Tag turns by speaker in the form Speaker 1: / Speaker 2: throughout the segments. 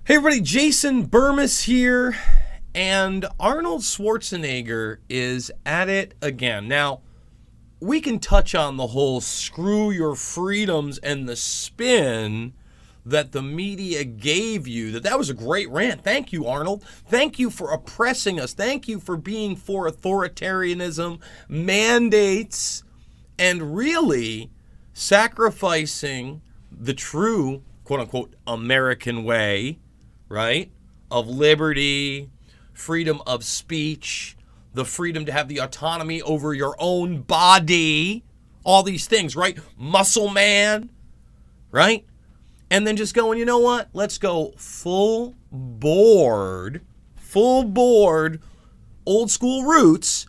Speaker 1: Hey everybody, Jason Burmis here, and Arnold Schwarzenegger is at it again. Now, we can touch on the whole screw your freedoms and the spin that the media gave you. That was a great rant. Thank you, Arnold. Thank you for oppressing us. Thank you for being for authoritarianism, mandates, and really sacrificing the true, quote-unquote, American way, right, of liberty, freedom of speech, the freedom to have the autonomy over your own body, all these things, right? Muscle man, right? And then just going, you know what? Let's go full board, old school roots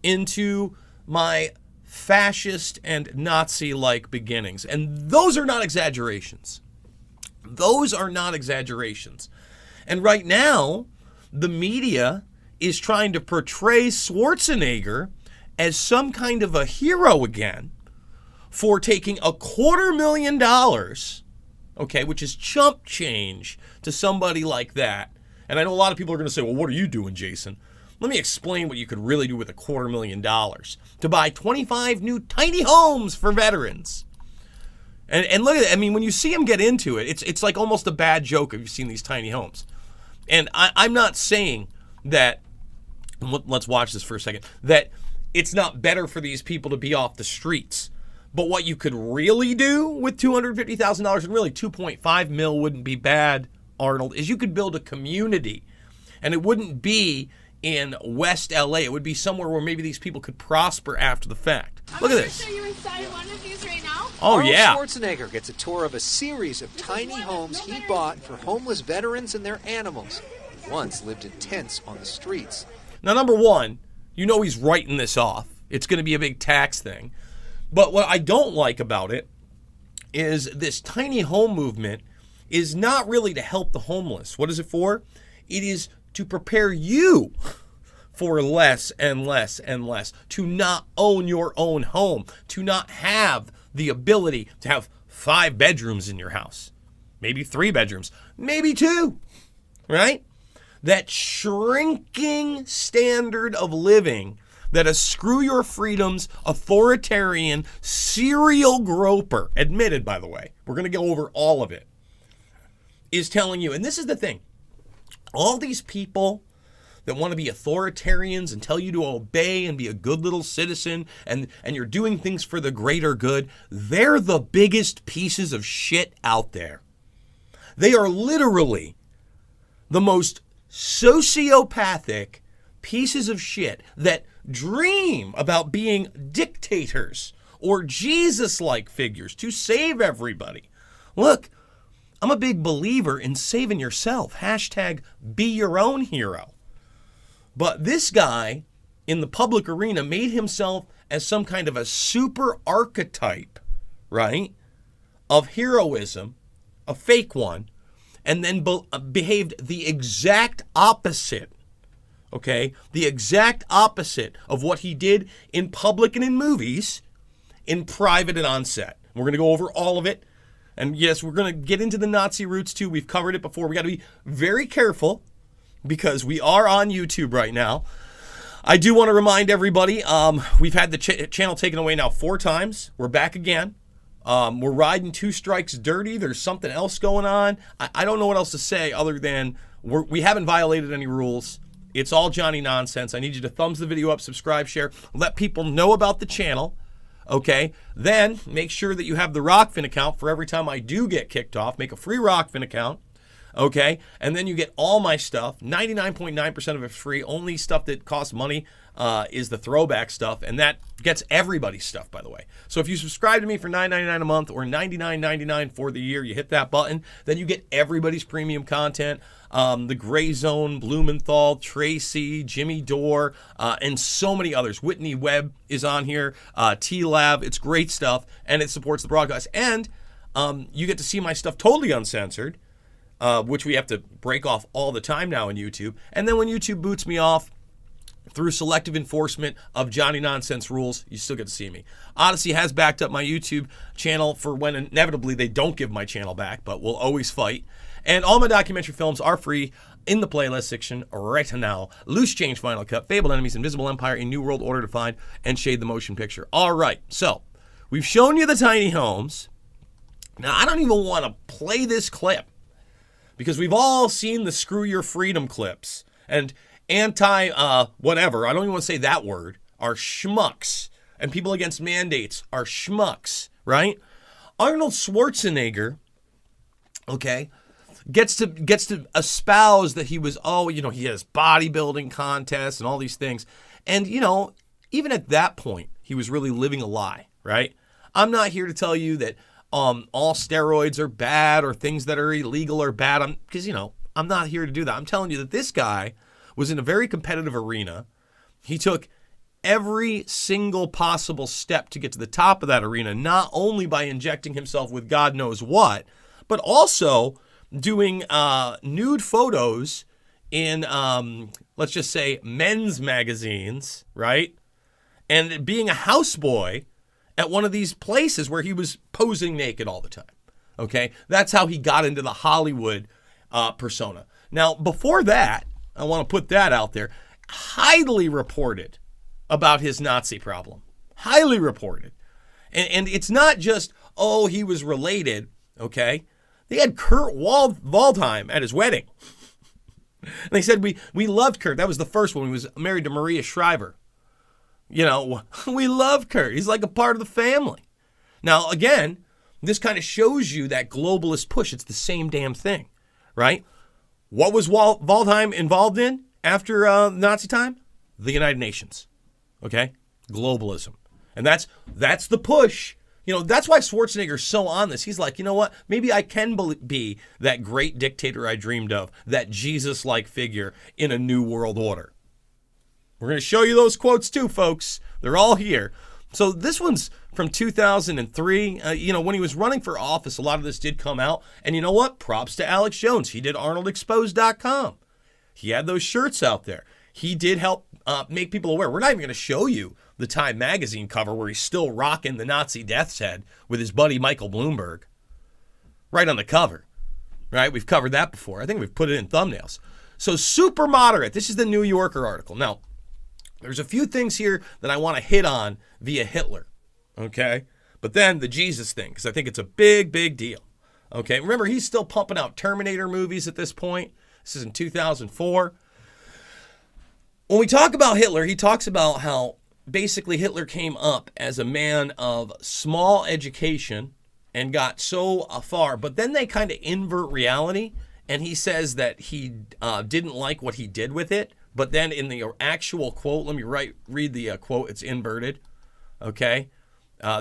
Speaker 1: into my fascist and Nazi-like beginnings. And those are not exaggerations. Those are not exaggerations. And right now, the media is trying to portray Schwarzenegger as some kind of a hero again for taking $250,000, okay, which is chump change to somebody like that. And I know a lot of people are going to say, well, what are you doing, Jason? Let me explain what you could really do with $250,000 to buy 25 new tiny homes for veterans. And look at it. I mean, when you see him get into it, it's like almost a bad joke if you've seen these tiny homes. And I'm not saying that, let's watch this for a second, that it's not better for these people to be off the streets. But what you could really do with $250,000, and really 2.5 mil wouldn't be bad, Arnold, is you could build a community. And it wouldn't be in West LA. It would be somewhere where maybe these people could prosper after the fact. Look at this.
Speaker 2: Show you inside one of these right now.
Speaker 1: Oh,
Speaker 3: Arnold
Speaker 1: yeah.
Speaker 3: Schwarzenegger gets a tour of a series of tiny homes he bought for homeless veterans and their animals who once lived in tents on the streets.
Speaker 1: Now, number one, you know he's writing this off. It's going to be a big tax thing. But what I don't like about it is this tiny home movement is not really to help the homeless. What is it for? It is to prepare you for less and less and less, to not own your own home, to not have the ability to have 5 bedrooms in your house, maybe 3 bedrooms, maybe 2, right? That shrinking standard of living that a screw your freedoms, authoritarian, serial groper, admitted, by the way, we're going to go over all of it, is telling you. And this is the thing. All these people that want to be authoritarians and tell you to obey and be a good little citizen and you're doing things for the greater good, they're the biggest pieces of shit out there. They are literally the most sociopathic pieces of shit that dream about being dictators or Jesus-like figures to save everybody. Look, I'm a big believer in saving yourself. Hashtag be your own hero. But this guy in the public arena made himself as some kind of a super archetype, right, of heroism, a fake one, and then behaved the exact opposite, okay, the exact opposite of what he did in public and in movies, in private and on set. We're going to go over all of it. And yes, we're going to get into the Nazi roots too. We've covered it before. We got to be very careful because we are on YouTube right now. I do want to remind everybody, we've had the channel taken away now 4 times. We're back again. We're riding 2 strikes dirty. There's something else going on. I don't know what else to say other than we haven't violated any rules. It's all Johnny nonsense. I need you to thumbs the video up, subscribe, share, let people know about the channel. Okay, then make sure that you have the Rockfin account for every time I do get kicked off. Make a free Rockfin account, okay? And then you get all my stuff. 99.9% of it's free. Only stuff that costs money is the throwback stuff, and that gets everybody's stuff, by the way. So if you subscribe to me for $9.99 a month or $99.99 for the year, you hit that button, then you get everybody's premium content. The Gray Zone, Blumenthal, Tracy, Jimmy Dore, and so many others. Whitney Webb is on here, T-Lab. It's great stuff, and it supports the broadcast. And you get to see my stuff totally uncensored, which we have to break off all the time now on YouTube. And then when YouTube boots me off, through selective enforcement of Johnny Nonsense rules, you still get to see me. Odyssey has backed up my YouTube channel for when inevitably they don't give my channel back, but we'll always fight. And all my documentary films are free in the playlist section right now. Loose Change, Final Cut, Fabled Enemies, Invisible Empire, A New World Order Defined, and Shade the Motion Picture. All right, so we've shown you the tiny homes. Now, I don't even want to play this clip because we've all seen the Screw Your Freedom clips. And whatever, I don't even want to say that word, are schmucks. And people against mandates are schmucks, right? Arnold Schwarzenegger, okay, gets to espouse that he was, he has bodybuilding contests and all these things. And, even at that point, he was really living a lie, right? I'm not here to tell you that all steroids are bad or things that are illegal are bad. Because, I'm not here to do that. I'm telling you that this guy was in a very competitive arena. He took every single possible step to get to the top of that arena, not only by injecting himself with God knows what, but also doing nude photos in, let's just say, men's magazines, right? And being a houseboy at one of these places where he was posing naked all the time, okay? That's how he got into the Hollywood persona. Now, before that, I want to put that out there, highly reported about his Nazi problem. Highly reported. And it's not just, he was related, okay? They had Kurt Waldheim at his wedding. And they said, we loved Kurt. That was the first one. He was married to Maria Shriver. We love Kurt. He's like a part of the family. Now, again, this kind of shows you that globalist push. It's the same damn thing, right? What was Waldheim involved in after Nazi time? The United Nations. Okay? Globalism. And that's the push. That's why Schwarzenegger's so on this. He's like, you know what? Maybe I can be that great dictator I dreamed of, that Jesus-like figure in a new world order. We're going to show you those quotes too, folks. They're all here. So this one's from 2003. When he was running for office, a lot of this did come out. And you know what? Props to Alex Jones. He did ArnoldExposed.com. He had those shirts out there. He did help make people aware. We're not even going to show you the Time magazine cover where he's still rocking the Nazi death's head with his buddy Michael Bloomberg. Right on the cover. Right? We've covered that before. I think we've put it in thumbnails. So super moderate. This is the New Yorker article. Now, there's a few things here that I want to hit on via Hitler. Okay? But then the Jesus thing, because I think it's a big, big deal. Okay? Remember, he's still pumping out Terminator movies at this point. This is in 2004. When we talk about Hitler, he talks about how basically Hitler came up as a man of small education and got so far, but then they kind of invert reality, and he says that he didn't like what he did with it, but then in the actual quote, let me read the quote, it's inverted, okay?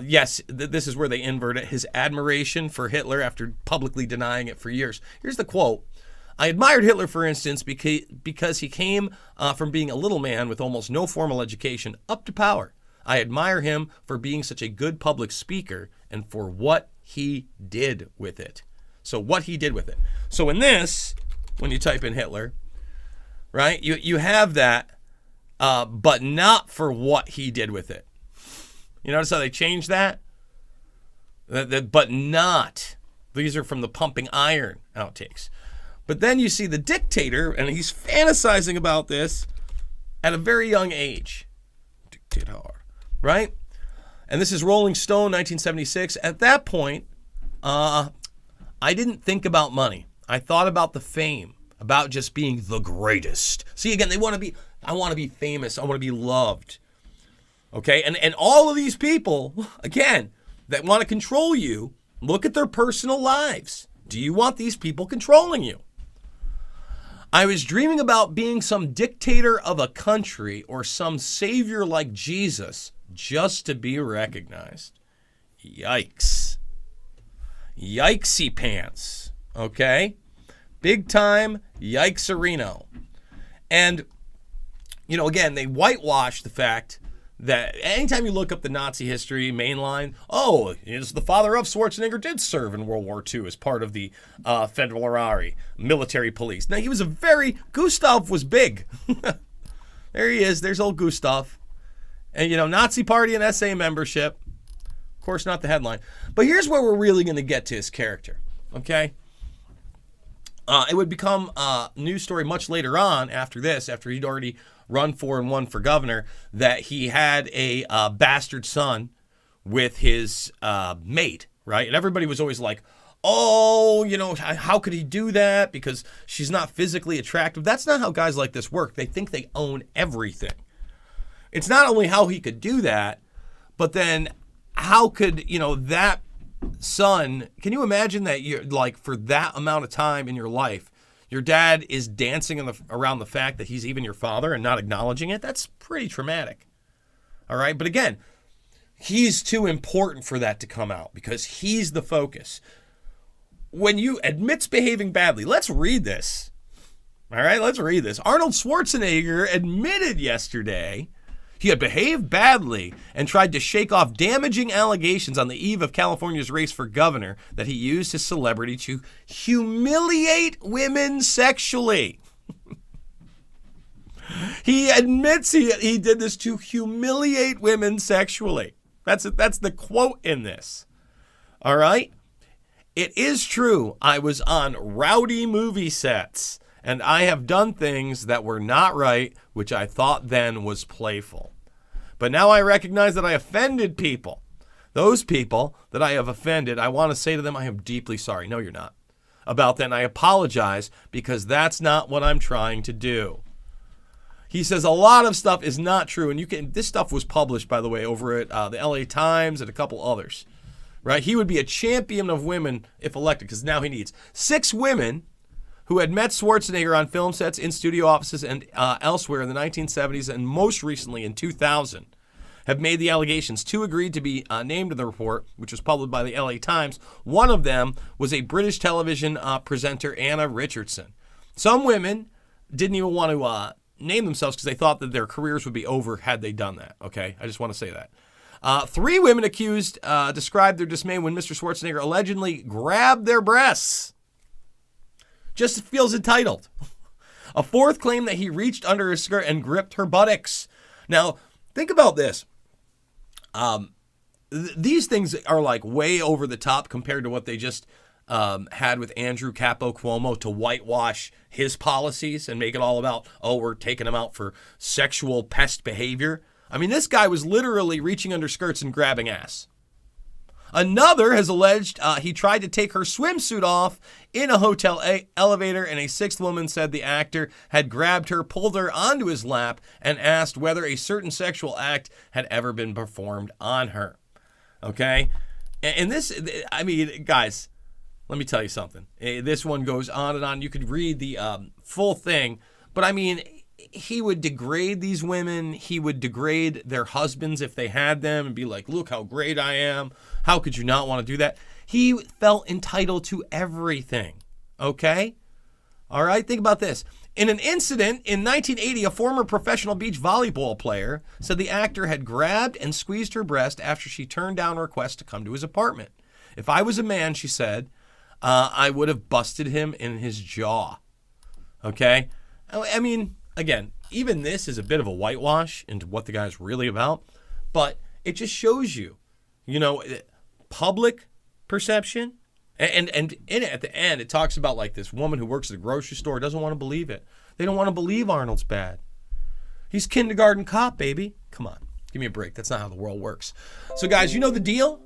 Speaker 1: Yes, this is where they invert it, his admiration for Hitler after publicly denying it for years. Here's the quote. I admired Hitler, for instance, because he came from being a little man with almost no formal education up to power. I admire him for being such a good public speaker and for what he did with it. So what he did with it. So in this, when you type in Hitler, right, you have that, but not for what he did with it. You notice how they changed that? But not. These are from the Pumping Iron outtakes. But then you see the dictator, and he's fantasizing about this at a very young age. Dictator, right? And this is Rolling Stone, 1976. At that point, I didn't think about money. I thought about the fame, about just being the greatest. See, again, I want to be famous. I want to be loved. Okay? And all of these people, again, that want to control you, look at their personal lives. Do you want these people controlling you? I was dreaming about being some dictator of a country or some savior like Jesus just to be recognized. Yikes. Yikesy pants. Okay? Big time yikes-a-reno. And, again, they whitewash the fact that anytime you look up the Nazi history mainline, it's the father of Schwarzenegger did serve in World War II as part of the Federal military police. Now, Gustav was big. There he is. There's old Gustav. And, Nazi party and SA membership. Of course, not the headline. But here's where we're really going to get to his character, okay? It would become a news story much later on after this, after he'd already run for and won for governor, that he had a bastard son with his mate, right? And everybody was always like, oh, how could he do that? Because she's not physically attractive. That's not how guys like this work. They think they own everything. It's not only how he could do that, but then how could, that son, can you imagine that you're like for that amount of time in your life, your dad is dancing around the fact that he's even your father and not acknowledging it? That's pretty traumatic. All right. But again, he's too important for that to come out because he's the focus. When you admits behaving badly, let's read this. All right. Let's read this. Arnold Schwarzenegger admitted yesterday he had behaved badly and tried to shake off damaging allegations on the eve of California's race for governor that he used his celebrity to humiliate women sexually. He admits he did this to humiliate women sexually. That's the quote in this. All right? It is true I was on rowdy movie sets, and I have done things that were not right, which I thought then was playful. But now I recognize that I offended people. Those people that I have offended, I want to say to them, I am deeply sorry. No, you're not. About that, and I apologize because that's not what I'm trying to do. He says a lot of stuff is not true, and this stuff was published, by the way, over at the LA Times and a couple others. Right? He would be a champion of women if elected because now he needs 6 women who had met Schwarzenegger on film sets, in studio offices, and elsewhere in the 1970s and most recently in 2000, have made the allegations. 2 agreed to be named in the report, which was published by the LA Times. One of them was a British television presenter, Anna Richardson. Some women didn't even want to name themselves because they thought that their careers would be over had they done that. Okay, I just want to say that. 3 women accused described their dismay when Mr. Schwarzenegger allegedly grabbed their breasts. Just feels entitled. A 4th claimed that he reached under her skirt and gripped her buttocks. Now, think about this. These things are like way over the top compared to what they just had with Andrew Capo Cuomo to whitewash his policies and make it all about, we're taking him out for sexual pest behavior. I mean, this guy was literally reaching under skirts and grabbing ass. Another has alleged he tried to take her swimsuit off in a hotel elevator, and a 6th woman said the actor had grabbed her, pulled her onto his lap, and asked whether a certain sexual act had ever been performed on her. Okay? And this, I mean, guys, let me tell you something. This one goes on and on. You could read the full thing, but I mean, he would degrade these women. He would degrade their husbands if they had them and be like, look how great I am. How could you not want to do that? He felt entitled to everything. Okay? All right? Think about this. In an incident in 1980, a former professional beach volleyball player said the actor had grabbed and squeezed her breast after she turned down a request to come to his apartment. If I was a man, she said, I would have busted him in his jaw. Okay? I mean, again, even this is a bit of a whitewash into what the guy's really about, but it just shows you, public perception. And in it, at the end, it talks about like this woman who works at the grocery store doesn't want to believe it. They don't want to believe Arnold's bad. He's kindergarten cop, baby. Come on, give me a break. That's not how the world works. So guys, you know the deal.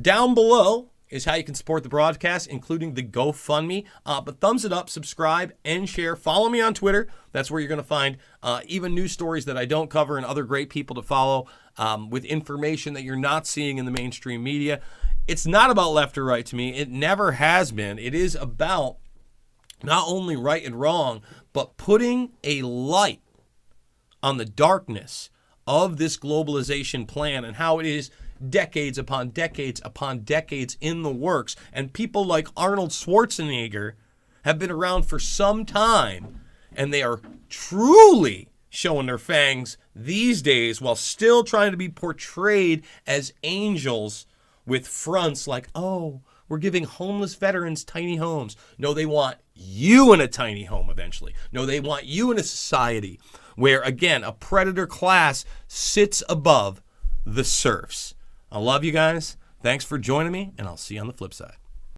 Speaker 1: Down below is how you can support the broadcast, including the GoFundMe. But thumbs it up, subscribe, and share. Follow me on Twitter. That's where you're going to find even news stories that I don't cover and other great people to follow with information that you're not seeing in the mainstream media. It's not about left or right to me. It never has been. It is about not only right and wrong, but putting a light on the darkness of this globalization plan and how it is decades upon decades upon decades in the works. And people like Arnold Schwarzenegger have been around for some time, and they are truly showing their fangs these days while still trying to be portrayed as angels with fronts like, oh, we're giving homeless veterans tiny homes. No, they want you in a tiny home eventually. No, they want you in a society where, again, a predator class sits above the serfs. I love you guys. Thanks for joining me, and I'll see you on the flip side.